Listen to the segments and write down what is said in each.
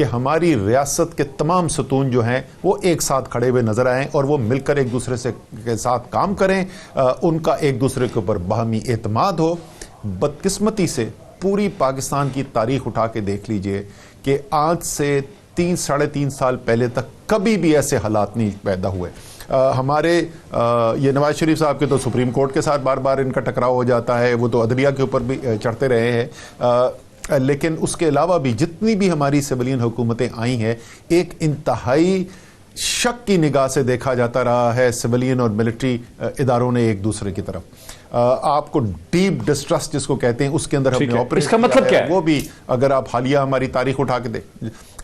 کہ ہماری ریاست کے تمام ستون جو ہیں وہ ایک ساتھ کھڑے ہوئے نظر آئیں اور وہ مل کر ایک دوسرے کے ساتھ کام کریں, ان کا ایک دوسرے کے اوپر باہمی اعتماد ہو. بدقسمتی سے پوری پاکستان کی تاریخ اٹھا کے دیکھ لیجئے کہ آج سے 3-3.5 سال پہلے تک کبھی بھی ایسے حالات نہیں پیدا ہوئے. ہمارے یہ نواز شریف صاحب کے تو سپریم کورٹ کے ساتھ بار بار ان کا ٹکراؤ ہو جاتا ہے, وہ تو عدلیہ کے اوپر بھی چڑھتے رہے ہیں, لیکن اس کے علاوہ بھی جتنی بھی ہماری سویلین حکومتیں آئی ہیں ایک انتہائی شک کی نگاہ سے دیکھا جاتا رہا ہے سویلین اور ملٹری اداروں نے ایک دوسرے کی طرف. آپ کو ڈیپ ڈسٹرسٹ جس کو کہتے ہیں اس کے اندر ہم نے آپریٹ اس کا مطلب کیا ہے؟ وہ بھی اگر آپ حالیہ ہماری تاریخ اٹھا کے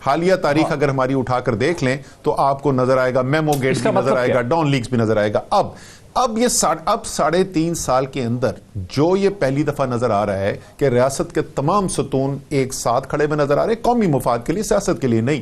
حالیہ تاریخ اگر ہماری اٹھا کر دیکھ لیں تو آپ کو نظر آئے گا میمو گیٹ بھی نظر آئے گا, ڈان لیکس بھی نظر آئے گا. اب یہ 3.5 سال کے اندر جو یہ پہلی دفعہ نظر آ رہا ہے کہ ریاست کے تمام ستون ایک ساتھ کھڑے ہوئے نظر آ رہے ہیں, قومی مفاد کے لیے, سیاست کے لیے نہیں.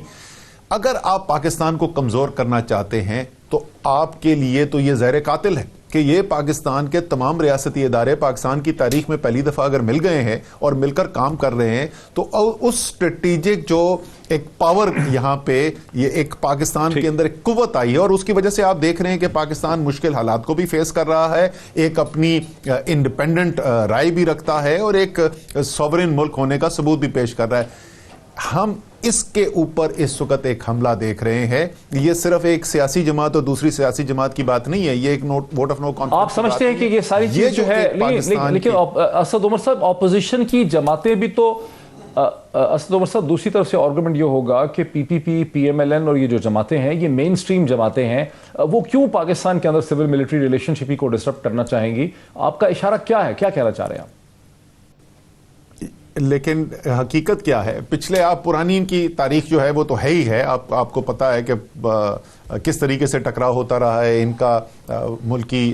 اگر آپ پاکستان کو کمزور کرنا چاہتے ہیں تو آپ کے لیے تو یہ زہر قاتل ہے کہ یہ پاکستان کے تمام ریاستی ادارے پاکستان کی تاریخ میں پہلی دفعہ اگر مل گئے ہیں اور مل کر کام کر رہے ہیں تو اس اسٹریٹجک جو ایک پاور یہاں پہ یہ ایک پاکستان کے اندر ایک قوت آئی ہے, اور اس کی وجہ سے آپ دیکھ رہے ہیں کہ پاکستان مشکل حالات کو بھی فیس کر رہا ہے, ایک اپنی انڈیپینڈنٹ رائے بھی رکھتا ہے اور ایک سوورن ملک ہونے کا ثبوت بھی پیش کر رہا ہے. ہم اس کے اوپر اس وقت ایک حملہ دیکھ رہے ہیں. یہ صرف ایک سیاسی جماعت اور دوسری سیاسی جماعت کی بات نہیں ہے, یہ ایک ووٹ آف نو کانفیڈنس. آپ سمجھتے ہیں کہ یہ ساری چیز جو ہے, لیکن اسد عمر صاحب اپوزیشن کی جماعتیں بھی تو, اسد عمر صاحب دوسری طرف سے آرگومنٹ یہ ہوگا کہ پی پی پی, پی ایم ایل این اور یہ جو جماعتیں ہیں یہ مین سٹریم جماعتیں ہیں, وہ کیوں پاکستان کے اندر سول ملٹری ریلیشن شپ کو ڈسٹرب کرنا چاہیں گی؟ آپ کا اشارہ کیا ہے, کیا کہنا چاہ رہے ہیں آپ؟ لیکن حقیقت کیا ہے, پچھلے آپ پرانی ان کی تاریخ جو ہے وہ تو ہے ہی ہے, آپ کو پتا ہے کہ کس طریقے سے ٹکراؤ ہوتا رہا ہے ان کا ملکی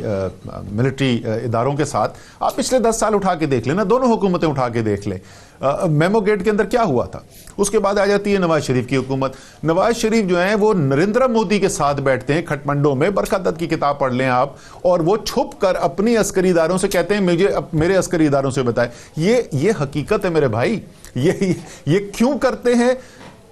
ملٹری اداروں کے ساتھ. آپ پچھلے 10 سال اٹھا کے دیکھ لیں نا, دونوں حکومتیں اٹھا کے دیکھ لیں. میمو گیٹ کے اندر کیا ہوا تھا, اس کے بعد آ جاتی ہے نواز شریف کی حکومت. نواز شریف جو ہیں وہ نریندر مودی کے ساتھ بیٹھتے ہیں کھٹمنڈو میں, برکھا دت کی کتاب پڑھ لیں آپ, اور وہ چھپ کر اپنی عسکری اداروں سے کہتے ہیں مجھے میرے عسکری اداروں سے بتائیں. یہ حقیقت ہے میرے بھائی. یہ کیوں کرتے ہیں؟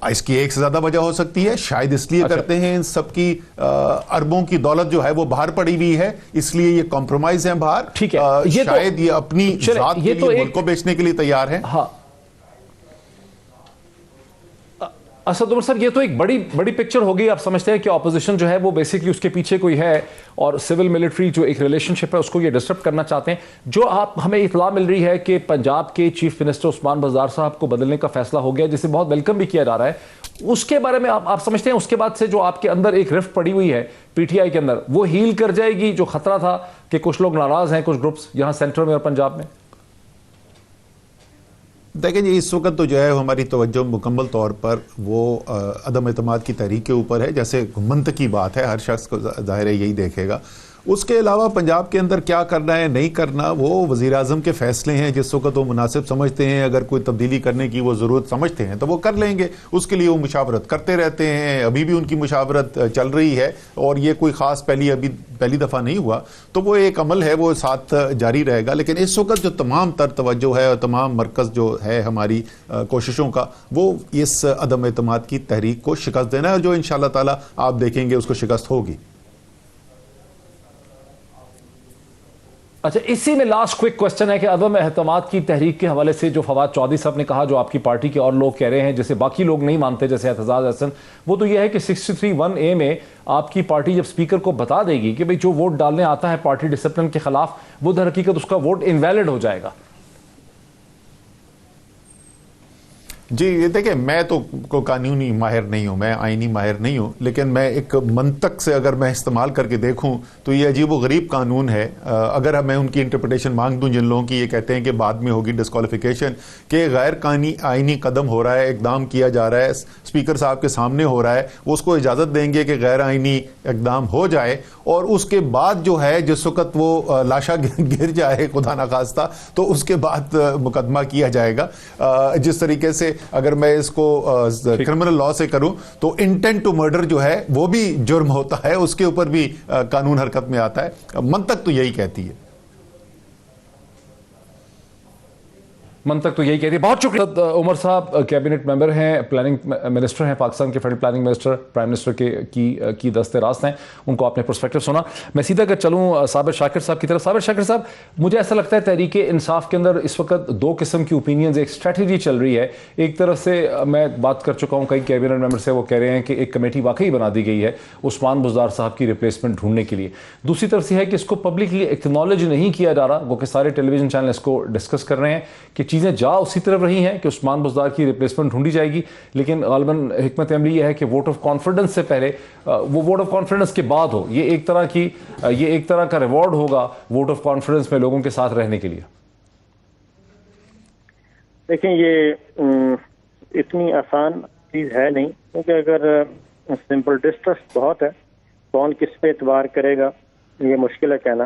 اس کی ایک سے زیادہ وجہ ہو سکتی ہے, شاید اس لیے کرتے ہیں ان سب کی اربوں کی دولت جو ہے وہ باہر پڑی ہوئی ہے, اس لیے یہ کمپرومائز ہیں باہر. ٹھیک ہے, شاید یہ اپنی ذات کے لیے ملک کو بیچنے کے لیے تیار ہیں. ہاں اسد عمر صاحب, یہ تو ایک بڑی پکچر ہوگی. آپ سمجھتے ہیں کہ اپوزیشن جو ہے وہ بیسکلی اس کے پیچھے کوئی ہے اور سول ملٹری جو ایک ریلیشن شپ ہے اس کو یہ ڈسٹرب کرنا چاہتے ہیں. جو آپ ہمیں اطلاع مل رہی ہے کہ پنجاب کے چیف منسٹر عثمان بزدار صاحب کو بدلنے کا فیصلہ ہو گیا, جسے بہت ویلکم بھی کیا جا رہا ہے, اس کے بارے میں آپ سمجھتے ہیں اس کے بعد سے جو آپ کے اندر ایک رفٹ پڑی ہوئی ہے پی ٹی آئی کے اندر, وہ ہیل کر جائے گی؟ جو خطرہ تھا کہ کچھ لوگ ناراض ہیں, کچھ گروپس یہاں سینٹر میں اور پنجاب میں. دیکھیں جی, اس وقت تو جو ہے ہماری توجہ مکمل طور پر وہ عدم اعتماد کی تحریک کے اوپر ہے, جیسے منطقی بات ہے, ہر شخص کو ظاہر ہے یہی دیکھے گا. اس کے علاوہ پنجاب کے اندر کیا کرنا ہے نہیں کرنا وہ وزیر اعظم کے فیصلے ہیں, جس وقت وہ مناسب سمجھتے ہیں, اگر کوئی تبدیلی کرنے کی وہ ضرورت سمجھتے ہیں تو وہ کر لیں گے. اس کے لیے وہ مشاورت کرتے رہتے ہیں, ابھی بھی ان کی مشاورت چل رہی ہے, اور یہ کوئی خاص پہلی دفعہ نہیں ہوا, تو وہ ایک عمل ہے وہ ساتھ جاری رہے گا. لیکن اس وقت جو تمام تر توجہ ہے اور تمام مرکز جو ہے ہماری کوششوں کا, وہ اس عدم اعتماد کی تحریک کو شکست دینا ہے, جو انشاءاللہ تعالی آپ دیکھیں گے اس کو شکست ہوگی. اچھا, اسی میں لاسٹ کوئک کوسچن ہے کہ عدم اعتماد کی تحریک کے حوالے سے جو فواد چودھری صاحب نے کہا, جو آپ کی پارٹی کے اور لوگ کہہ رہے ہیں جیسے باقی لوگ نہیں مانتے جیسے اعتزاز احسن, وہ تو یہ ہے کہ 63(1)(a) میں آپ کی پارٹی جب اسپیکر کو بتا دے گی کہ بھئی جو ووٹ ڈالنے آتا ہے پارٹی ڈسپلن کے خلاف, وہ در حقیقت اس کا ووٹ انویلڈ ہو جائے گا. جی یہ دیکھیں, میں تو قانونی ماہر نہیں ہوں, میں آئینی ماہر نہیں ہوں, لیکن میں ایک منطق سے اگر میں استعمال کر کے دیکھوں تو یہ عجیب و غریب قانون ہے. اگر میں ان کی انٹرپریٹیشن مانگ دوں, جن لوگوں کی یہ کہتے ہیں کہ بعد میں ہوگی ڈسکوالیفیکیشن, کہ غیر آئینی قدم ہو رہا ہے, اقدام کیا جا رہا ہے, اسپیکر صاحب کے سامنے ہو رہا ہے, وہ اس کو اجازت دیں گے کہ غیر آئینی اقدام ہو جائے, اور اس کے بعد جو ہے جس وقت وہ لاشا گر جائے خدا نخواستہ, تو اس کے بعد مقدمہ کیا جائے گا. جس طریقے سے اگر میں اس کو کرمنل لا سے کروں تو انٹینٹ ٹو مرڈر جو ہے وہ بھی جرم ہوتا ہے, اس کے اوپر بھی قانون حرکت میں آتا ہے. منطق تو یہی کہتی ہے. منطق تو یہی کہتی ہے. بہت شکریہ. عمر صاحب کیبنٹ ممبر ہیں, پلاننگ منسٹر ہیں, پاکستان کے federal planning minister, prime minister کی دست راست ہیں, ان کو آپ نے پرسپیکٹو سنا. میں سیدھا اگر چلوں صابر شاکر صاحب کی طرف. صابر شاکر صاحب, مجھے ایسا لگتا ہے تحریک انصاف کے اندر اس وقت دو قسم کی اوپینینز, ایک اسٹریٹجی چل رہی ہے. ایک طرف سے میں بات کر چکا ہوں کئی کیبنٹ ممبر سے, وہ کہہ رہے ہیں کہ ایک کمیٹی واقعی بنا دی گئی ہے عثمان بزدار صاحب کی ریپلیسمنٹ ڈھونڈنے کے لیے. دوسری طرف سے ہے کہ اس کو پبلکلی ایکنالج نہیں کیا جا رہا, وہ کہ سارے ٹیلی ویژن چینل اس کو ڈسکس کر رہے ہیں کہ چیزیں جا اسی طرف رہی ہیں کہ عثمان بزدار کی ریپلیسمنٹ ڈھونڈی جائے گی, لیکن غالباً حکمت عملی یہ ہے کہ ووٹ آف کانفیڈنس سے پہلے وہ ووٹ آف کانفیڈنس کے بعد ہو. یہ ایک طرح کا ریوارڈ ہوگا ووٹ آف کانفیڈنس میں لوگوں کے ساتھ رہنے کے لیے. دیکھیں, یہ اتنی آسان چیز ہے نہیں, کیونکہ اگر سمپل ڈسٹرسٹ بہت ہے, کون کس پہ اعتبار کرے گا یہ مشکل ہے کہنا.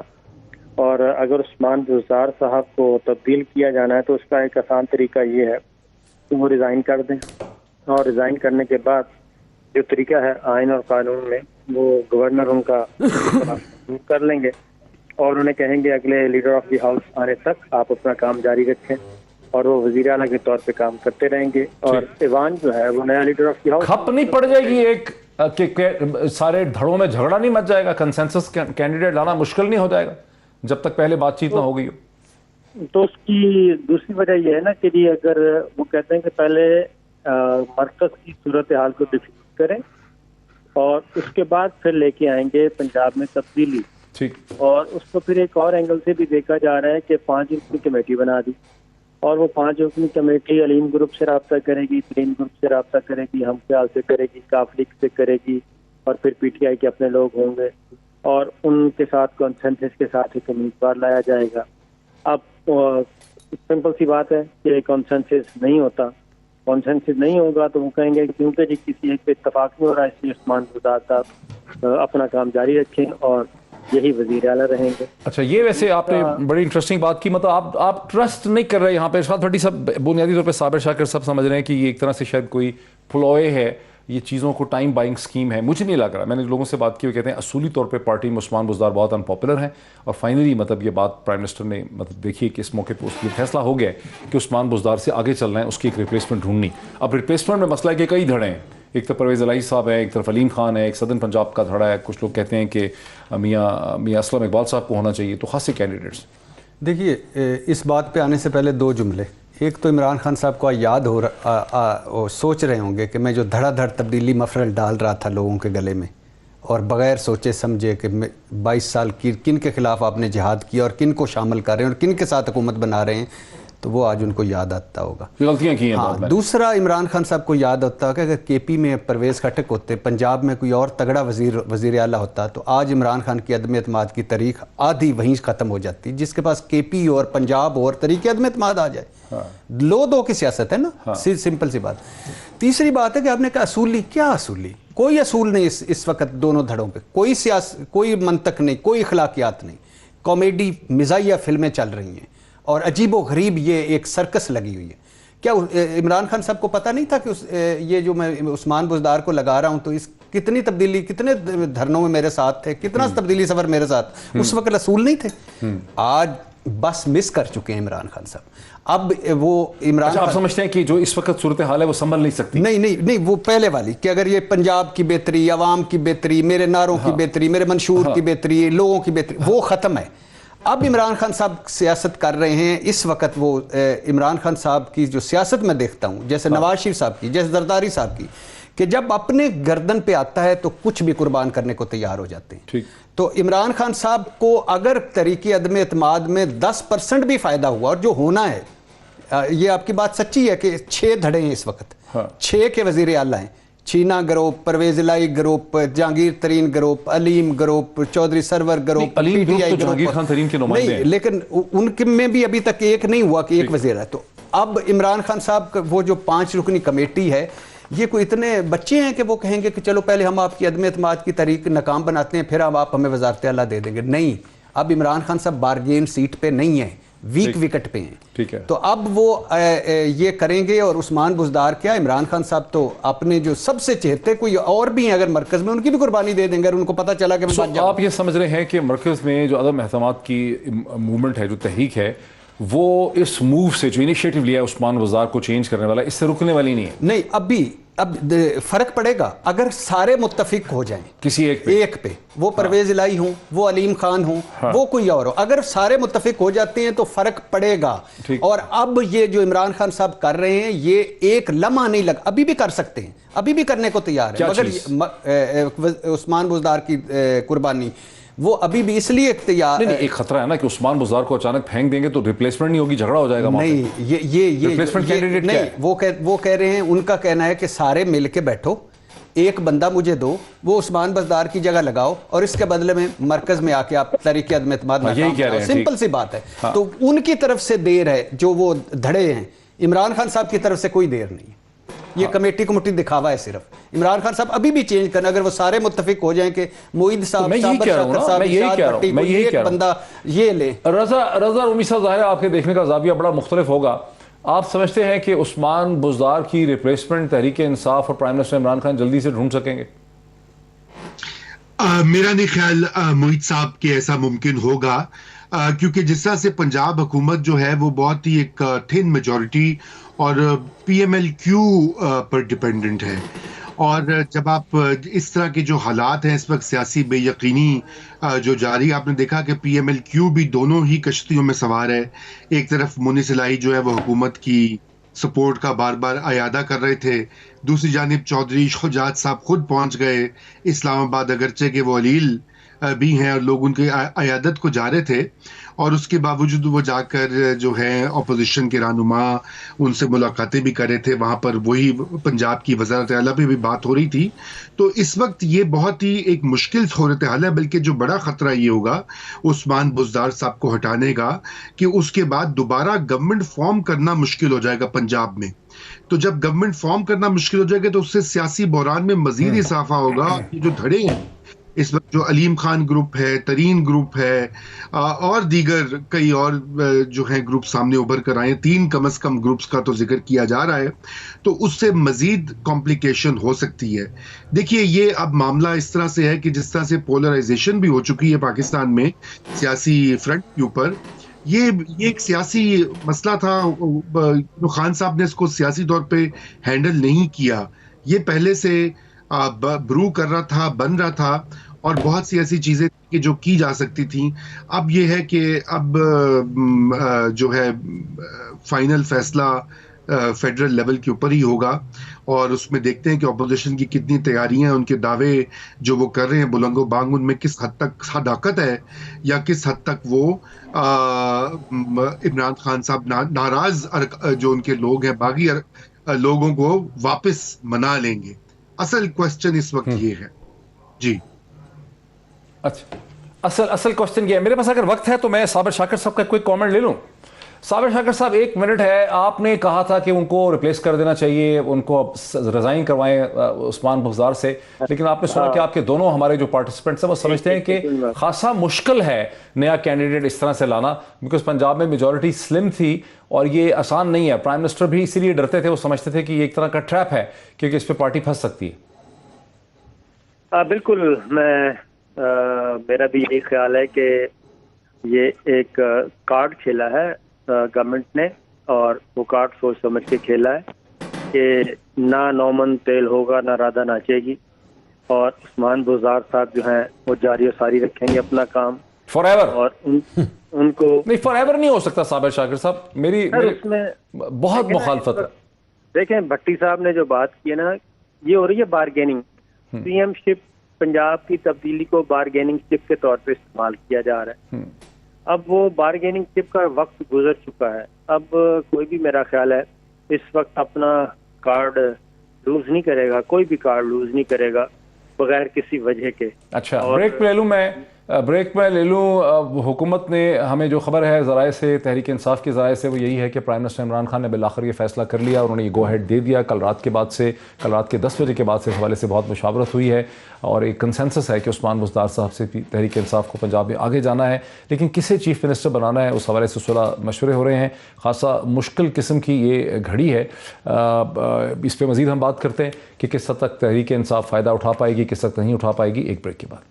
اور اگر عثمان بزدار صاحب کو تبدیل کیا جانا ہے تو اس کا ایک آسان طریقہ یہ ہے کہ وہ ریزائن کر دیں, اور ریزائن کرنے کے بعد جو طریقہ ہے آئین اور قانون میں, وہ گورنر ان کا کر لیں گے اور انہیں کہیں گے اگلے لیڈر آف دی ہاؤس آنے تک آپ اپنا کام جاری رکھیں, اور وہ وزیر اعلیٰ کے طور پہ کام کرتے رہیں گے. اور ایوان جو ہے وہ نیا لیڈر آف دی ہاؤس کھپ نہیں پڑ جائے گی ایک کہ سارے دھڑوں میں جھگڑا نہیں مچ جائے گا, کنسنسس کینڈیڈیٹ لانا مشکل نہیں ہو جائے گا جب تک پہلے بات چیت نہ ہو گئی ہو. تو اس کی دوسری وجہ یہ ہے نا کہ جی اگر وہ کہتے ہیں کہ پہلے مرکز کی صورتحال کو ڈیفیوز کریں اور اس کے بعد پھر لے کے آئیں گے پنجاب میں تبدیلی. ٹھیک. اور اس کو پھر ایک اور اینگل سے بھی دیکھا جا رہا ہے کہ 5 رکنی کمیٹی بنا دی, اور وہ 5 رکنی کمیٹی علیم گروپ سے رابطہ کرے گی, ترین گروپ سے رابطہ کرے گی, ہم خیال سے کرے گی, کاف لیگ سے کرے گی, اور پھر پی ٹی آئی کے اپنے لوگ ہوں گے, اور ان کے ساتھ کانسنسس کے ساتھ ایک امیدوار لایا جائے گا. اب سمپل سی بات ہے کہ کانسنسس نہیں ہوتا, کانسنسس نہیں ہوگا تو وہ کہیں گے کیونکہ جی کسی ایک پہ اتفاق نہیں ہو رہا, اس لیے عثمان بزدار صاحب اپنا کام جاری رکھیں اور یہی وزیر اعلیٰ رہیں گے. اچھا, یہ ویسے آپ نے بڑی انٹرسٹنگ بات کی, مطلب آپ ٹرسٹ نہیں کر رہے یہاں پہ. ارشاد بھٹی صاحب بنیادی طور پہ صابر شاکر صاحب سمجھ رہے ہیں کہ یہ ایک طرح سے شاید کوئی پلوئے ہے, یہ چیزوں کو ٹائم بائنگ سکیم ہے. مجھے نہیں لگ رہا, میں نے لوگوں سے بات کی, وہ کہتے ہیں اصولی طور پہ پارٹی میں عثمان بزدار بہت انپاپولر ہیں, اور فائنلی مطلب یہ بات پرائم منسٹر نے مطلب دیکھیے کہ اس موقع پہ اس لیے فیصلہ ہو گیا ہے کہ عثمان بزدار سے آگے چلنا ہے, اس کی ایک ریپلیسمنٹ ڈھونڈنی. اب ریپلیسمنٹ میں مسئلہ ہے کہ کئی دھڑے ہیں, ایک طرف پرویز الہی صاحب ہے, ایک طرف علیم خان ہے, ایک صدر پنجاب کا دھڑا ہے, کچھ لوگ کہتے ہیں کہ میاں اسلم اقبال صاحب کو ہونا چاہیے. تو خاصے کینڈیڈیٹس. دیکھیے, اس بات پہ آنے سے پہلے 2 جملے. ایک تو عمران خان صاحب کو یاد سوچ رہے ہوں گے کہ میں جو دھڑا دھڑ تبدیلی مفرل ڈال رہا تھا لوگوں کے گلے میں, اور بغیر سوچے سمجھے کہ 22 سال کن کے خلاف آپ نے جہاد کیا اور کن کو شامل کر رہے ہیں اور کن کے ساتھ حکومت بنا رہے ہیں, تو وہ آج ان کو یاد آتا ہوگا. غلطیاں کی ہیں. ہاں, دوسرا عمران خان صاحب کو یاد ہوتا ہے کہ اگر کے پی میں پرویز خٹک ہوتے, پنجاب میں کوئی اور تگڑا وزیر اعلیٰ ہوتا, تو آج عمران خان کی عدم اعتماد کی تاریخ آدھی وہیں ختم ہو جاتی. جس کے پاس کے پی اور پنجاب اور طریقے عدم اعتماد آ جائے, لو دو کی سیاست ہے نا, سمپل سی بات. تیسری بات ہے کہ آپ نے کہا اصولی, کیا اصولی؟ کوئی اصول نہیں اس وقت دونوں دھڑوں پہ, کوئی منطق نہیں, کوئی اخلاقیات نہیں. کامیڈی مزاحیہ فلمیں چل رہی ہیں اور عجیب و غریب یہ ایک سرکس لگی ہوئی ہے. کیا عمران خان صاحب کو پتہ نہیں تھا کہ یہ جو میں عثمان بزدار کو لگا رہا ہوں تو اس کتنی تبدیلی, کتنے دھرنوں میں میرے ساتھ تھے, کتنا تبدیلی سفر میرے ساتھ, اس وقت اصول نہیں تھے. آج بس مس کر چکے ہیں عمران خان صاحب. اب وہ عمران آپ سمجھتے ہیں کہ جو اس وقت صورتحال ہے وہ سنبھل نہیں سکتی؟ نہیں, وہ پہلے والی کہ اگر یہ پنجاب کی بہتری, عوام کی بہتری, میرے نعروں کی بہتری, میرے منشور کی بہتری, لوگوں کی بہتری, وہ ختم ہے. اب عمران خان صاحب سیاست کر رہے ہیں اس وقت. وہ عمران خان صاحب کی جو سیاست میں دیکھتا ہوں, جیسے نواز شریف صاحب کی, جیسے زرداری صاحب کی, کہ جب اپنے گردن پہ آتا ہے تو کچھ بھی قربان کرنے کو تیار ہو جاتے ہیں. تو عمران خان صاحب کو اگر طریقے عدم اعتماد میں 10% بھی فائدہ ہوا, اور جو ہونا ہے, یہ آپ کی بات سچی ہے کہ 6 دھڑے ہیں اس وقت, 6 کے وزیر اعلیٰ ہیں. چینا گروپ, پرویز الہی گروپ, جہانگیر ترین گروپ, علیم گروپ, چودھری سرور گروپ, علیم گروپ تو جہانگیر خان ترین کے نمائندے ہیں, لیکن ان میں بھی ابھی تک ایک نہیں ہوا کہ ایک وزیر ہے. تو اب عمران خان صاحب کا وہ جو 5 رکنی کمیٹی ہے, یہ کوئی اتنے بچے ہیں کہ وہ کہیں گے کہ چلو پہلے ہم آپ کی عدم اعتماد کی تاریخ ناکام بناتے ہیں, پھر اب آپ ہمیں وزارت اعلیٰ دے دیں گے. نہیں, اب عمران خان صاحب بارگین سیٹ پہ نہیں ہیں, ویک وکٹ پہ ہیں. ٹھیک ہے. تو اب وہ یہ کریں گے. اور عثمان بزدار کیا, عمران خان صاحب تو اپنے جو سب سے چہتے کوئی اور بھی ہیں اگر مرکز میں, ان کی بھی قربانی دے دیں گے. ان کو پتہ چلا کہ آپ یہ سمجھ رہے ہیں کہ مرکز میں جو عدم اعتماد کی موومنٹ ہے, جو تحریک ہے, وہ اس موو سے جو انیشیٹو لیا ہے عثمان بزدار کو چینج کرنے والا، اس سے رکنے والی نہیں ہے؟ نہیں، اب فرق پڑے گا اگر سارے متفق ہو جائیں کسی ایک پہ، وہ پرویز الہی ہوں، وہ علیم خان ہوں، وہ کوئی اور ہو، اگر سارے متفق ہو جاتے ہیں تو فرق پڑے گا۔ اور اب یہ جو عمران خان صاحب کر رہے ہیں یہ ایک لمحہ نہیں لگ، ابھی بھی کر سکتے ہیں، ابھی بھی کرنے کو تیار ہے، مگر عثمان بزدار کی قربانی وہ ابھی بھی اس لیے اختیار نہیں، ایک خطرہ ہے نا کہ عثمان بزدار کو اچانک پھینک دیں گے تو ریپلیسمنٹ نہیں ہوگی، جھگڑا ہو جائے گا۔ نہیں، یہ ریپلیسمنٹ کینڈیڈیٹ کیا ہے؟ وہ کہہ رہے ہیں، ان کا کہنا ہے کہ سارے مل کے بیٹھو، ایک بندہ مجھے دو، وہ عثمان بزدار کی جگہ لگاؤ، اور اس کے بدلے میں مرکز میں آ کے آپ تحریک عدم اعتماد میں یہی کہہ رہے ہیں، سمپل سی بات ہے۔ تو ان کی طرف سے دیر ہے جو وہ دھڑے ہیں، عمران خان صاحب کی طرف سے کوئی دیر نہیں ہے، یہ کمیٹی دکھاوا ہے صرف۔ عمران خان صاحب ابھی بھی چینج کرنا، اگر وہ سارے متفق ہو جائیں کہ معید صاحب، میں یہی کہہ رہا ہوں، میں یہی کہہ رہا ہوں، بندہ یہ لے۔ رضا رومی صاحب، ظاہر ہے آپ کے دیکھنے کا زاویہ بڑا مختلف ہوگا، آپ سمجھتے ہیں کہ عثمان بزدار کی ریپلیسمنٹ تحریک انصاف اور پرائم منسٹر عمران خان جلدی سے ڈھونڈ سکیں گے؟ میرا نہیں خیال معید صاحب کے ایسا ممکن ہوگا، کیونکہ جس طرح سے پنجاب حکومت جو ہے وہ بہت ہی ایک تھن میجورٹی اور پی ایم ایل کیو پر ڈیپینڈنٹ ہے، اور جب آپ اس طرح کے جو حالات ہیں اس وقت سیاسی بے یقینی جو جاری، آپ نے دیکھا کہ پی ایم ایل کیو بھی دونوں ہی کشتیوں میں سوار ہے، ایک طرف مونس الہی جو ہے وہ حکومت کی سپورٹ کا بار بار اعادہ کر رہے تھے، دوسری جانب چودھری شجاعت صاحب خود پہنچ گئے اسلام آباد، اگرچہ کہ وہ علیل بھی ہیں اور لوگ ان کی عیادت کو جا رہے تھے، اور اس کے باوجود وہ جا کر جو ہے اپوزیشن کے رہنما ان سے ملاقاتیں بھی کر رہے تھے، وہاں پر وہی پنجاب کی وزارت اعلیٰ پہ بھی بات ہو رہی تھی۔ تو اس وقت یہ بہت ہی ایک مشکل صورتحال ہے، بلکہ جو بڑا خطرہ یہ ہوگا عثمان بزدار صاحب کو ہٹانے کا کہ اس کے بعد دوبارہ گورنمنٹ فارم کرنا مشکل ہو جائے گا پنجاب میں۔ تو جب گورنمنٹ فارم کرنا مشکل ہو جائے گا تو اس سے سیاسی بحران میں مزید اضافہ ہوگا۔ یہ جو دھڑے ہیں اس وقت، جو علیم خان گروپ ہے، ترین گروپ ہے، اور دیگر کئی اور جو ہیں گروپ سامنے ابھر کر آئے ہیں، 3 کم از کم گروپس کا تو ذکر کیا جا رہا ہے، تو اس سے مزید کمپلیکیشن ہو سکتی ہے۔ دیکھیے، یہ اب معاملہ اس طرح سے ہے کہ جس طرح سے پولرائزیشن بھی ہو چکی ہے پاکستان میں سیاسی فرنٹ کے اوپر، یہ ایک سیاسی مسئلہ تھا، خان صاحب نے اس کو سیاسی طور پہ ہینڈل نہیں کیا، یہ پہلے سے برو کر رہا تھا، بن رہا تھا، اور بہت سی ایسی چیزیں جو کی جا سکتی تھیں۔ اب یہ ہے کہ اب جو ہے فائنل فیصلہ فیڈرل لیول کے اوپر ہی ہوگا، اور اس میں دیکھتے ہیں کہ اپوزیشن کی کتنی تیاریاں ہیں، ان کے دعوے جو وہ کر رہے ہیں بلند و بانگ، ان میں کس حد تک صداقت ہے، یا کس حد تک وہ عمران خان صاحب ناراض جو ان کے لوگ ہیں باغی لوگوں کو واپس منا لیں گے۔ اصل کوسچن اس وقت یہ ہے۔ جی اچھا، اصل کوسچن یہ ہے، میرے پاس اگر وقت ہے تو میں صابر شاکر صاحب کا کوئی کامنٹ لے لوں۔ صابر شاکر صاحب، 1 منٹ ہے، آپ نے کہا تھا کہ ان کو ریپلیس کر دینا چاہیے، ان کو ریزائن کروائیں عثمان بزدار سے، لیکن آپ نے سنا کہ آپ کے دونوں ہمارے جو پارٹیسپینٹس ہیں وہ سمجھتے ہیں کہ خاصا مشکل ہے نیا کینڈیڈیٹ اس طرح سے لانا، بیکاز پنجاب میں میجورٹی سلم تھی اور یہ آسان نہیں ہے۔ پرائم منسٹر بھی اسی لیے ڈرتے تھے، وہ سمجھتے تھے کہ یہ ایک طرح کا ٹریپ ہے کیونکہ اس پہ پارٹی پھنس سکتی ہے۔ بالکل، میرا بھی یہی خیال ہے کہ یہ ایک کارڈ کھیلا ہے گورنمنٹ نے، اور وہ کارڈ سوچ سمجھ کے کھیلا ہے کہ نہ نومن تیل ہوگا، نہ رادہ ناچے گی، اور عثمان بزدار صاحب جو ہیں وہ جاری و ساری رکھیں گے اپنا کام فار ایور، اور ان کو نہیں، فار ایور نہیں ہو سکتا صابر شاکر صاحب، میری اس میں بہت مخالفت ہے۔ دیکھیں، بھٹی صاحب نے جو بات کی ہے نا، یہ ہو رہی ہے بارگیننگ، پی ایم شپ پنجاب کی تبدیلی کو بارگیننگ چپ کے طور پہ استعمال کیا جا رہا ہے۔ اب وہ بارگیننگ چپ کا وقت گزر چکا ہے، اب کوئی بھی میرا خیال ہے اس وقت اپنا کارڈ لوز نہیں کرے گا، کوئی بھی کارڈ لوز نہیں کرے گا بغیر کسی وجہ کے۔ اچھا، بریک میں لے لوں حکومت نے ہمیں جو خبر ہے ذرائع سے، تحریک انصاف کے ذرائع سے، وہ یہی ہے کہ پرائم منسٹر عمران خان نے بالآخر یہ فیصلہ کر لیا، انہوں نے یہ گو ہیڈ دے دیا۔ کل رات کے 10 بجے کے بعد سے اس حوالے سے بہت مشاورت ہوئی ہے اور ایک کنسنسس ہے کہ عثمان بزدار صاحب سے تحریک انصاف کو پنجاب میں آگے جانا ہے، لیکن کسے چیف منسٹر بنانا ہے اس حوالے سے صلح مشورے ہو رہے ہیں۔ خاصا مشکل قسم کی یہ گھڑی ہے، اس پہ مزید ہم بات کرتے ہیں کہ کس حد تک تحریک انصاف فائدہ اٹھا پائے گی، کس حد تک نہیں اٹھا پائے گی، ایک بریک کے بعد۔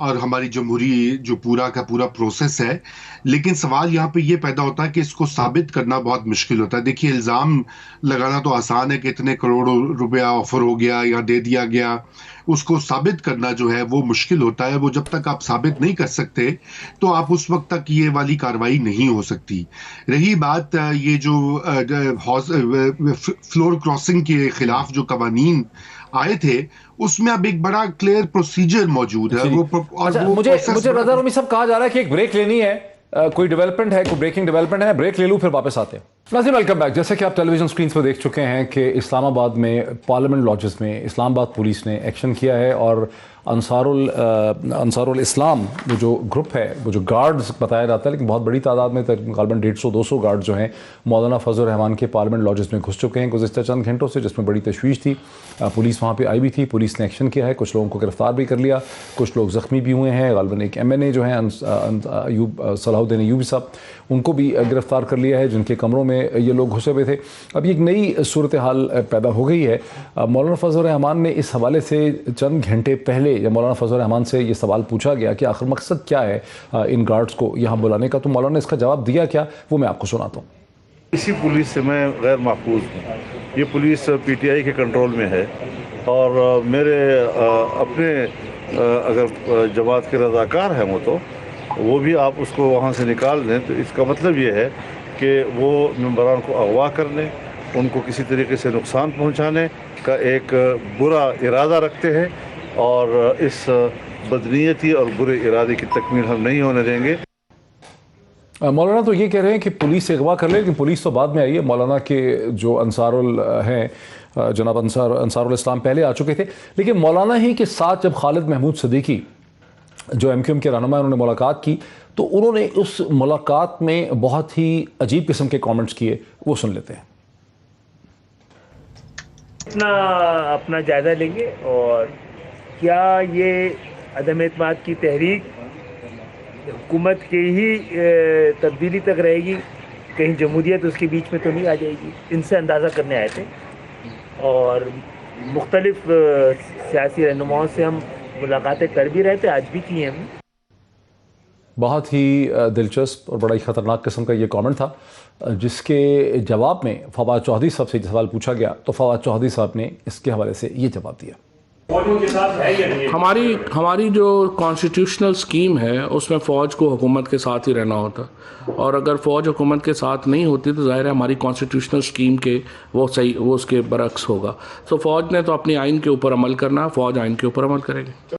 اور ہماری جمہوری جو پورا کا پورا پروسیس ہے، لیکن سوال یہاں پہ یہ پیدا ہوتا ہے کہ اس کو ثابت کرنا بہت مشکل ہوتا ہے. دیکھیے الزام لگانا تو آسان ہے کہ اتنے کروڑوں روپیہ آفر ہو گیا یا دے دیا گیا، اس کو ثابت کرنا جو ہے وہ مشکل ہوتا ہے. وہ جب تک آپ ثابت نہیں کر سکتے تو آپ اس وقت تک یہ والی کاروائی نہیں ہو سکتی. رہی بات یہ جو فلور کراسنگ کے خلاف جو قوانین آئے تھے، اس میں اب ایک بڑا کلیئر پروسیجر موجود ہے. مجھے رضا رومی صاحب کہا جا رہا ہے کہ ایک بریک لینی ہے، کوئی ڈیولپمنٹ ہے، کوئی بریکنگ ڈیولپمنٹ ہے، بریک لے لوں پھر واپس آتے ہیں. ناظرین ویلکم بیک. جیسے کہ آپ ٹیلی ویژن اسکرینس پہ دیکھ چکے ہیں کہ اسلام آباد میں پارلیمنٹ لاجز میں اسلام آباد پولیس نے ایکشن کیا ہے اور انصار الاسلام وہ جو گروپ ہے، وہ جو گارڈز بتایا جاتا ہے، لیکن بہت بڑی تعداد میں غالباً 150-200 گارڈ جو ہیں مولانا فضل الرحمان کے پارلیمنٹ لاجز میں گھس چکے ہیں گزشتہ چند گھنٹوں سے، جس میں بڑی تشویش تھی. پولیس وہاں پہ آئی بھی تھی، پولیس نے ایکشن کیا ہے، کچھ لوگوں کو گرفتار بھی کر لیا، کچھ لوگ زخمی بھی ہوئے ہیں. غالباً ایک MNA جو ہیں صلاح الدین ایوبی صاحب، ان کو بھی گرفتار کر لیا ہے جن کے کمروں میں یہ لوگ گھسے ہوئے تھے. اب ایک نئی صورتحال پیدا ہو گئی ہے. مولانا فضل الرحمان نے اس حوالے سے چند گھنٹے پہلے یا مولانا فضل الرحمان سے یہ سوال پوچھا گیا کہ آخر مقصد کیا ہے ان گارڈز کو یہاں بلانے کا، تو مولانا نے اس کا جواب دیا کیا، وہ میں آپ کو سناتا ہوں. اسی پولیس سے میں غیر محفوظ ہوں. یہ پولیس PTI کے کنٹرول میں ہے اور میرے اپنے اگر جماعت کے رضاکار ہیں وہ بھی آپ اس کو وہاں سے نکال دیں تو اس کا مطلب یہ ہے کہ وہ ممبران کو اغوا کرنے، ان کو کسی طریقے سے نقصان پہنچانے کا ایک برا ارادہ رکھتے ہیں، اور اس بدنیتی اور برے ارادے کی تکمیل ہم نہیں ہونے دیں گے. مولانا تو یہ کہہ رہے ہیں کہ پولیس سے اغوا کر لے، لیکن پولیس تو بعد میں آئی ہے. مولانا کے جو انصار ہیں جناب انصار الاسلام پہلے آ چکے تھے، لیکن مولانا ہی کے ساتھ جب خالد محمود صدیقی جو MQM کے رہنما انہوں نے ملاقات کی تو انہوں نے اس ملاقات میں بہت ہی عجیب قسم کے کامنٹس کیے، وہ سن لیتے ہیں. اپنا جائزہ لیں گے اور کیا یہ عدم اعتماد کی تحریک حکومت کی ہی تبدیلی تک رہے گی، کہیں جمہوریت اس کے بیچ میں تو نہیں آ جائے گی. ان سے اندازہ کرنے آئے تھے اور مختلف سیاسی رہنماؤں سے ہم ملاقاتیں کر بھی رہے تھے، آج بھی کی ہیں ہم. بہت ہی دلچسپ اور بڑا ہی خطرناک قسم کا یہ کامنٹ تھا، جس کے جواب میں فواد چوہدری صاحب سے یہ سوال پوچھا گیا تو فواد چوہدری صاحب نے اس کے حوالے سے یہ جواب دیا. ہماری جو کانسٹیٹیوشنل سکیم ہے اس میں فوج کو حکومت کے ساتھ ہی رہنا ہوتا، اور اگر فوج حکومت کے ساتھ نہیں ہوتی تو ظاہر ہے ہماری کانسٹیٹیوشنل سکیم کے وہ اس کے برعکس ہوگا. تو فوج نے تو اپنی آئین کے اوپر عمل کرنا، فوج آئین کے اوپر عمل کرے گی.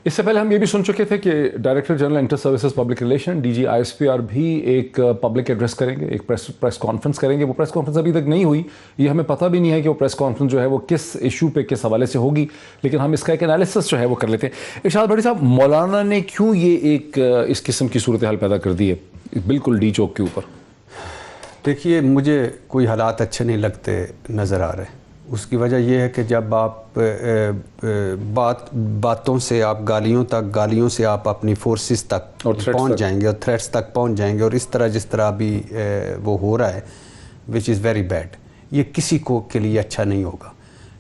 اس سے پہلے ہم یہ بھی سن چکے تھے کہ director general inter services public relation DG ISPR بھی ایک پبلک ایڈریس کریں گے، ایک پریس کانفرنس کریں گے. وہ پریس کانفرنس ابھی تک نہیں ہوئی، یہ ہمیں پتہ بھی نہیں ہے کہ وہ پریس کانفرنس جو ہے وہ کس ایشو پہ کس حوالے سے ہوگی، لیکن ہم اس کا ایک انالیسس جو ہے وہ کر لیتے ہیں. ارشاد بھٹی صاحب، مولانا نے کیوں یہ ایک اس قسم کی صورتحال پیدا کر دی ہے بالکل ڈی چوک کے اوپر؟ دیکھیے، مجھے کوئی حالات اچھے نہیں لگتے نظر آ رہے. اس کی وجہ یہ ہے کہ جب آپ باتوں سے آپ گالیوں سے آپ اپنی فورسز تک پہنچ جائیں گے اور تھریٹس تک پہنچ جائیں گے، اور اس طرح جس طرح ابھی وہ ہو رہا ہے وچ از ویری بیڈ، یہ کسی کو کے لیے اچھا نہیں ہوگا.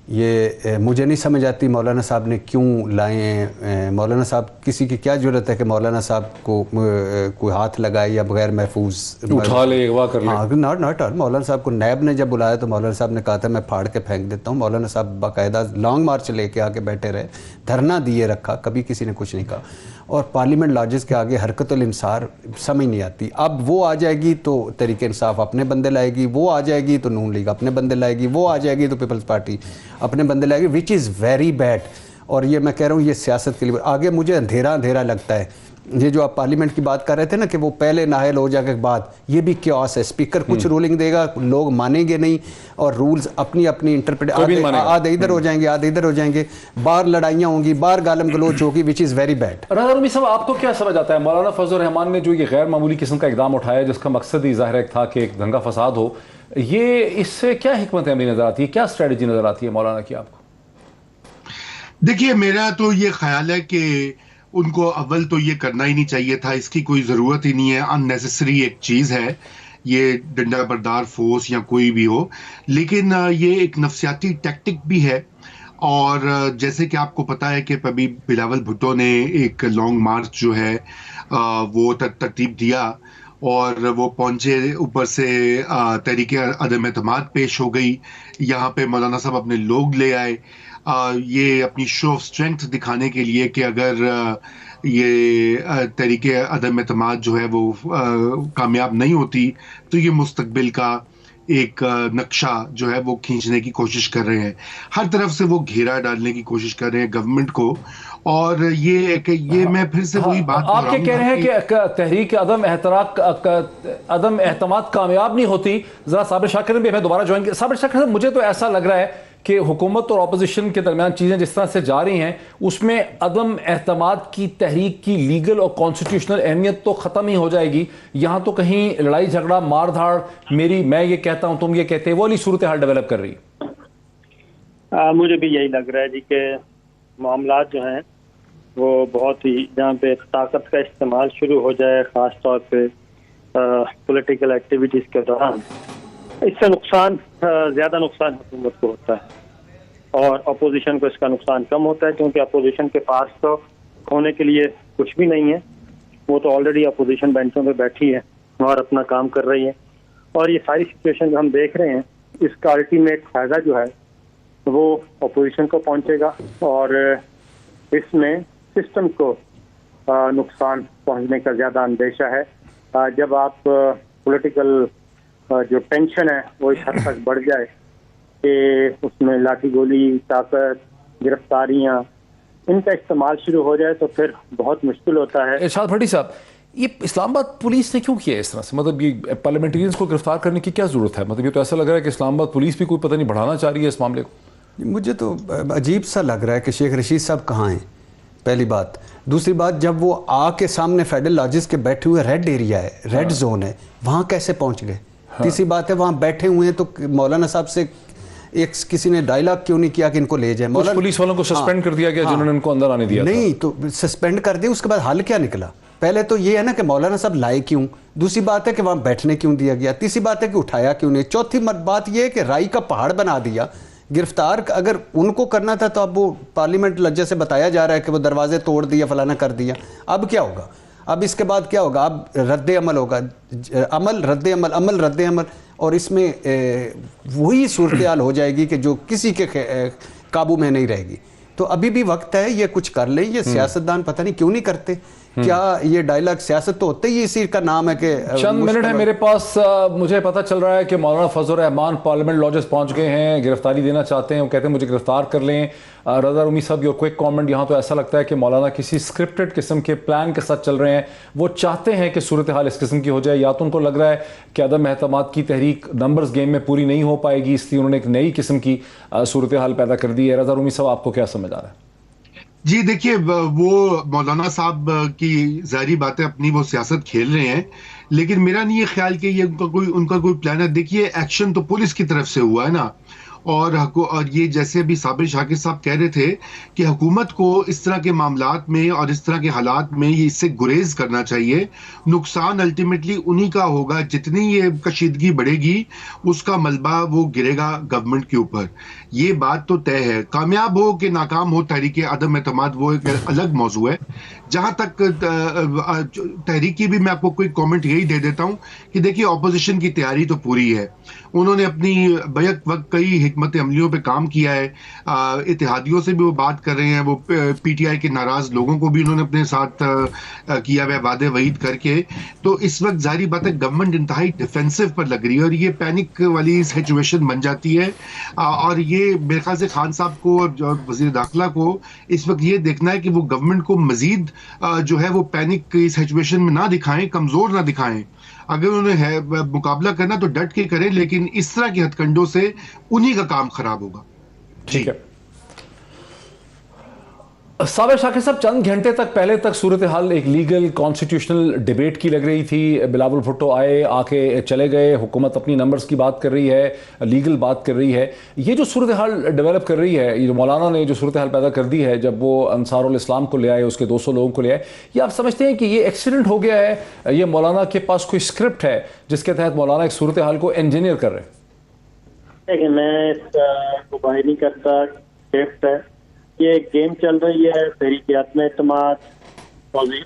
یہ مجھے نہیں سمجھ آتی مولانا صاحب نے کیوں لائے ہیں. مولانا صاحب، کسی کی کیا ضرورت ہے کہ مولانا صاحب کو کوئی ہاتھ لگائے یا بغیر محفوظ اٹھا لے، اغوا کر لے؟ ناٹ مولانا صاحب کو نیب نے جب بلایا تو مولانا صاحب نے کہا تھا میں پھاڑ کے پھینک دیتا ہوں. مولانا صاحب باقاعدہ لانگ مارچ لے کے آگے بیٹھے رہے، دھرنا دیے رکھا، کبھی کسی نے کچھ نہیں کہا. اور پارلیمنٹ لاجز کے آگے حرکت الانصار سمجھ نہیں آتی. اب وہ آ جائے گی تو تحریک انصاف اپنے بندے لائے گی، وہ آ جائے گی تو نون لیگ اپنے بندے لائے گی، وہ آ جائے گی تو پیپلز پارٹی اپنے بندے لائے گی، وچ از ویری بیڈ. اور یہ میں کہہ رہا ہوں، یہ سیاست کے لیے آگے مجھے اندھیرا لگتا ہے. یہ جو آپ پارلیمنٹ کی بات کر رہے تھے نا کہ وہ پہلے نااہل ہو جائے کے بعد، یہ بھی کیوس ہے. اسپیکر کچھ رولنگ دے گا، لوگ مانیں گے نہیں، اور رولز اپنی انٹرپریٹ آدھے ادھر ہو جائیں گے، آدھے ادھر ہو جائیں گے، باہر لڑائیاں ہوں گی، باہر گالم گلوچ ہوگی، وچ از ویری بیڈ. رضا رومی صاحب، آپ کو کیا سمجھ آتا ہے مولانا فضل الرحمان نے جو یہ غیر معمولی قسم کا اقدام اٹھایا جس کا مقصد ہی ظاہر تھا کہ ایک دنگا فساد ہو، یہ اس سے کیا حکمت عملی نظر آتی ہے، کیا اسٹریٹجی نظر آتی ہے مولانا کی آپ کو؟ دیکھیے، میرا تو یہ خیال ہے کہ ان کو اول تو یہ کرنا ہی نہیں چاہیے تھا، اس کی کوئی ضرورت ہی نہیں ہے. اننیسیسری ایک چیز ہے یہ ڈنڈا بردار فورس یا کوئی بھی ہو، لیکن یہ ایک نفسیاتی ٹیکٹک بھی ہے اور جیسے کہ آپ کو پتا ہے کہ ابھی بلاول بھٹو نے ایک لانگ مارچ جو ہے وہ ترتیب دیا اور وہ پہنچے، اوپر سے تحریک عدم اعتماد پیش ہو گئی، یہاں پہ مولانا صاحب اپنے لوگ لے آئے یہ اپنی شو آف اسٹرینتھ دکھانے کے لیے کہ اگر یہ تحریک عدم اعتماد جو ہے وہ کامیاب نہیں ہوتی تو یہ مستقبل کا ایک نقشہ جو ہے وہ کھینچنے کی کوشش کر رہے ہیں، ہر طرف سے وہ گھیرا ڈالنے کی کوشش کر رہے ہیں گورنمنٹ کو. اور یہ میں پھر سے وہی بات آپ کیا کہہ رہے ہیں کہ تحریک عدم اعتماد کامیاب نہیں ہوتی؟ ذرا صابر شاکر بھی ہمیں دوبارہ جوائن کیا. صابر شاکر صاحب، مجھے تو ایسا لگ رہا ہے کہ حکومت اور اپوزیشن کے درمیان چیزیں جس طرح سے جا رہی ہیں اس میں عدم اعتماد کی تحریک کی لیگل اور کانسٹیٹیوشنل اہمیت تو ختم ہی ہو جائے گی. یہاں تو کہیں لڑائی جھگڑا مار دھاڑ، میں یہ کہتا ہوں تم یہ کہتے ہیں، وہ والی صورتحال ڈیولپ کر رہی ہے. مجھے بھی یہی لگ رہا ہے جی کہ معاملات جو ہیں وہ بہت ہی جہاں پہ طاقت کا استعمال شروع ہو جائے، خاص طور پہ پولیٹیکل ایکٹیویٹیز کے دوران، اس سے زیادہ نقصان حکومت کو ہوتا ہے اور اپوزیشن کو اس کا نقصان کم ہوتا ہے، کیونکہ اپوزیشن کے پاس تو ہونے کے لیے کچھ بھی نہیں ہے، وہ تو آلریڈی اپوزیشن بینچوں پہ بیٹھی ہے اور اپنا کام کر رہی ہے. اور یہ ساری سچویشن جو ہم دیکھ رہے ہیں اس کا الٹیمیٹ فائدہ جو ہے وہ اپوزیشن کو پہنچے گا اور اس میں سسٹم کو نقصان پہنچنے کا زیادہ اندیشہ ہے. جب آپ پولیٹیکل جو ٹینشن ہے وہ اس حد تک بڑھ جائے کہ اس میں لاٹھی گولی، طاقت، گرفتاریاں، ان کا استعمال شروع ہو جائے تو پھر بہت مشکل ہوتا ہے. ارشاد بھٹی صاحب، یہ اسلام آباد پولیس نے کیوں کیا اس طرح سے؟ مطلب یہ پارلیمنٹیرینز کو گرفتار کرنے کی کیا ضرورت ہے؟ مطلب یہ تو ایسا لگ رہا ہے کہ اسلام آباد پولیس بھی کوئی پتہ نہیں بڑھانا چاہ رہی ہے اس معاملے کو. مجھے تو عجیب سا لگ رہا ہے کہ شیخ رشید صاحب کہاں ہیں، پہلی بات. دوسری بات، جب وہ کے سامنے فیڈرل لاجز کے بیٹھے ہوئے ریڈ ایریا ہے، ریڈ زون ہے، وہاں کیسے پہنچ گئے؟ تیسری بات ہے وہاں بیٹھے ہوئے ہیں تو مولانا صاحب سے کسی نے ڈائلاگ کیوں نہیں کیا کہ ان کو لے جائیں؟ پولیس والوں کو سسپینڈ کر دیا گیا جنہوں نے ان کو اندر آنے دیا. نہیں تو سسپینڈ کر دیں، اس کے بعد حل کیا نکلا؟ پہلے تو یہ ہے نا کہ مولانا صاحب لائے کیوں، دوسری بات ہے کہ وہاں بیٹھنے کیوں دیا گیا، تیسری بات ہے کہ اٹھایا کیوں نہیں، چوتھی بات یہ ہے کہ رائی کا پہاڑ بنا دیا. گرفتار اگر ان کو کرنا تھا تو اب وہ پارلیمنٹ لجے سے بتایا جا رہا ہے کہ وہ دروازے توڑ دیا، فلانا کر دیا. اب کیا ہوگا؟ اب اس کے بعد کیا ہوگا؟ اب رد عمل ہوگا، عمل رد عمل، اور اس میں وہی صورتحال ہو جائے گی کہ جو کسی کے قابو میں نہیں رہے گی. تو ابھی بھی وقت ہے، یہ کچھ کر لیں. یہ سیاستدان پتہ نہیں کیوں نہیں کرتے. کیا یہ ڈائلاگ سیاست تو ہوتے ہی اسی کا نام ہے کہ چند منٹ ہے میرے پاس. مجھے پتہ چل رہا ہے کہ مولانا فضل الرحمان پارلیمنٹ لاجز پہنچ گئے ہیں، گرفتاری دینا چاہتے ہیں. وہ کہتے ہیں مجھے گرفتار کر لیں. رضا رومی صاحب، یور کوئک کامنٹ. یہاں تو ایسا لگتا ہے کہ مولانا کسی اسکرپٹڈ قسم کے پلان کے ساتھ چل رہے ہیں. وہ چاہتے ہیں کہ صورتحال اس قسم کی ہو جائے، یا تو ان کو لگ رہا ہے کہ عدم اعتماد کی تحریک نمبرز گیم میں پوری نہیں ہو پائے گی، اس لیے انہوں نے ایک نئی قسم کی صورتحال پیدا کر دی ہے. رضا رومی صاحب، آپ کو کیا سمجھ آ رہا ہے؟ جی دیکھیے، وہ مولانا صاحب کی ظاہری باتیں اپنی وہ سیاست کھیل رہے ہیں، لیکن میرا نہیں یہ خیال کہ یہ ان کا کوئی پلان ہے. دیکھیے ایکشن تو پولیس کی طرف سے ہوا ہے نا، اور یہ جیسے ابھی صابر شاکر صاحب کہہ رہے تھے کہ حکومت کو اس طرح کے معاملات میں اور اس طرح کے حالات میں یہ اس سے گریز کرنا چاہیے. نقصان الٹیمیٹلی انہی کا ہوگا، جتنی یہ کشیدگی بڑھے گی اس کا ملبہ وہ گرے گا گورنمنٹ کے اوپر. یہ بات تو طے ہے. کامیاب ہو کہ ناکام ہو تحریک عدم اعتماد وہ ایک الگ موضوع ہے. جہاں تک تحریک کی بھی میں آپ کو کوئی کامنٹ یہی دے دیتا ہوں کہ دیکھیے اپوزیشن کی تیاری تو پوری ہے. انہوں نے اپنی بیک وقت کئی حکمت عملیوں پہ کام کیا ہے. اتحادیوں سے بھی وہ بات کر رہے ہیں، وہ پی ٹی آئی کے ناراض لوگوں کو بھی انہوں نے اپنے ساتھ کیا ہے وعدے وعید کر کے. تو اس وقت ظاہری بات ہے گورنمنٹ انتہائی ڈیفینسو پر لگ رہی ہے اور یہ پینک والی سچویشن بن جاتی ہے. اور یہ میرے خیال سے خان صاحب کو اور وزیر داخلہ کو اس وقت یہ دیکھنا ہے کہ وہ گورنمنٹ کو مزید جو ہے وہ پینک کی سچویشن میں نہ دکھائیں، کمزور نہ دکھائیں. اگر انہوں نے مقابلہ کرنا تو ڈٹ کے کریں، لیکن اس طرح کی ہتھ کنڈوں سے انہی کا کام خراب ہوگا. ٹھیک ہے. صابر شاکر صاحب، چند گھنٹے پہلے تک صورتحال ایک لیگل کانسٹیٹیوشنل ڈیبیٹ کی لگ رہی تھی. بلاول بھٹو آ کے چلے گئے. حکومت اپنی نمبرز کی بات کر رہی ہے، لیگل بات کر رہی ہے. یہ جو صورتحال ڈیولپ کر رہی ہے، یہ جو مولانا نے جو صورتحال پیدا کر دی ہے جب وہ انصار الاسلام کو لے آئے، اس کے 200 لوگوں کو لے آئے، یہ آپ سمجھتے ہیں کہ یہ ایکسیڈنٹ ہو گیا ہے؟ یہ مولانا کے پاس کوئی اسکرپٹ ہے جس کے تحت مولانا ایک صورتحال کو انجینئر کر رہے ہیں؟ دیکھیں، میں اس کو باہر نہیں کرتا شفٹ ہے. یہ ایک گیم چل رہی ہے تحریک عدم اعتماد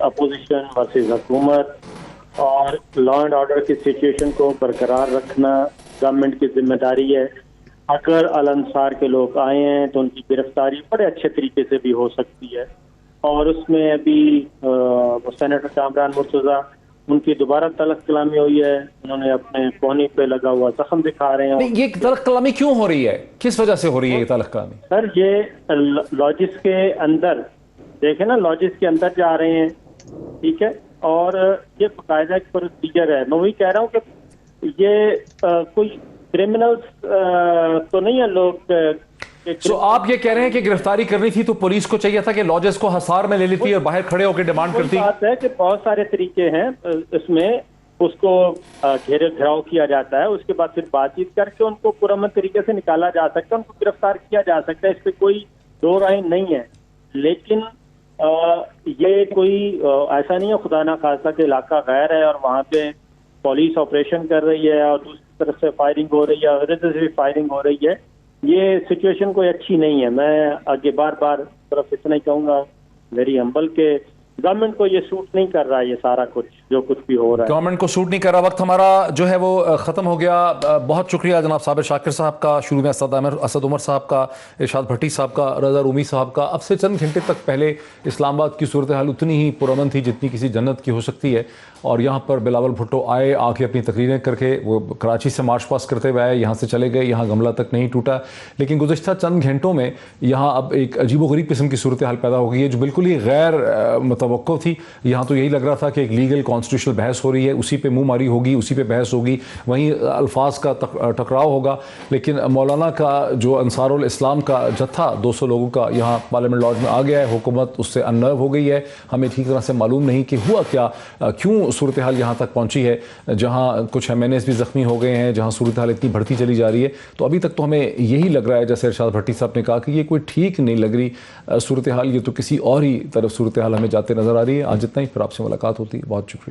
اپوزیشن ورسز حکومت اور لا اینڈ آرڈر کی سچویشن کو برقرار رکھنا گورنمنٹ کی ذمہ داری ہے. اگر الانصار کے لوگ آئے ہیں تو ان کی گرفتاری بڑے اچھے طریقے سے بھی ہو سکتی ہے. اور اس میں ابھی سینیٹر کامران مرتضیٰ ان کی دوبارہ تلخ کلامی ہوئی ہے. انہوں نے اپنے کونی پہ لگا ہوا زخم دکھا رہے ہیں. یہ تلخ کلامی کیوں ہو رہی ہے؟ کس وجہ سے ہو رہی ہے یہ تلخ کلامی؟ سر یہ لاجس کے اندر دیکھیں نا، لاجس کے اندر جا رہے ہیں، ٹھیک ہے، اور یہ باقاعدہ ایک پروسیجر ہے. میں وہی کہہ رہا ہوں کہ یہ کوئی کرمنلز تو نہیں ہے لوگ. سو آپ یہ کہہ رہے ہیں کہ گرفتاری کرنی تھی تو پولیس کو چاہیے تھا کہ لاجز کو حصار میں لے لیتی اور باہر کھڑے ہو کے ڈیمانڈ کرتی. بات ہے کہ بہت سارے طریقے ہیں اس میں. اس کو گھیرے گھراؤ کیا جاتا ہے، اس کے بعد پھر بات چیت کر کے ان کو پرامن طریقے سے نکالا جا سکتا ہے، ان کو گرفتار کیا جا سکتا ہے. اس پہ کوئی دو رائے نہیں ہے. لیکن یہ کوئی ایسا نہیں ہے خدا نہ خاصہ کہ علاقہ غیر ہے اور وہاں پہ پولیس آپریشن کر رہی ہے اور دوسری طرف سے فائرنگ ہو رہی ہے اور ادھر سے بھی فائرنگ ہو رہی ہے. یہ سچویشن کوئی اچھی نہیں ہے. میں آگے بار بار طرف اتنا ہی کہوں گا میری ہمبل کے گورنمنٹ کو یہ سوٹ نہیں کر رہا. یہ سارا کچھ جو کچھ بھی ہو رہا ہے گورنمنٹ کو سوٹ نہیں کر رہا. وقت ہمارا جو ہے وہ ختم ہو گیا. بہت شکریہ جناب صابر شاکر صاحب کا، شروع میں اسد عمر صاحب کا، ارشاد بھٹی صاحب کا، رضا رومی صاحب کا. اب سے چند گھنٹے تک پہلے اسلام آباد کی صورتحال اتنی ہی پرامن تھی جتنی کسی جنت کی ہو سکتی ہے. اور یہاں پر بلاول بھٹو آئے، آ کے اپنی تقریریں کر کے وہ کراچی سے مارچ پاس کرتے ہوئے آئے، یہاں سے چلے گئے، یہاں گملہ تک نہیں ٹوٹا. لیکن گزشتہ چند گھنٹوں میں یہاں اب ایک عجیب و غریب قسم کی صورتحال پیدا ہو گئی ہے جو بالکل ہی غیر متوقع تھی. یہاں تو یہی لگ رہا تھا کہ ایک لیگل کانسٹیٹیوشنل بحث ہو رہی ہے، اسی پہ منہ ماری ہوگی، اسی پہ بحث ہوگی، وہیں الفاظ کا ٹکراؤ ہوگا. لیکن مولانا کا جو انصار الاسلام کا جتھا 200 لوگوں کا یہااں پارلیمنٹ لاج میں آ گیا ہے. حکومت اس سے اننرو ہو گئی ہے. ہمیں ٹھیک طرح سے معلوم نہیں کہ ہوا کیا، کیوں صورتحال یہاں تک پہنچی ہے جہاں کچھ ایم این ایز بھی زخمی ہو گئے ہیں، جہاں صورتحال اتنی بڑھتی چلی جا رہی ہے. تو ابھی تک تو ہمیں یہی لگ رہا ہے جیسے ارشاد بھٹی صاحب نے کہا کہ یہ کوئی ٹھیک نہیں لگ رہی صورتحال. یہ تو کسی اور ہی طرف صورتحال ہمیں جاتے نظر آ رہی ہے. آج اتنا ہی، پھر آپ سے ملاقات ہوتی ہے. بہت شکریہ.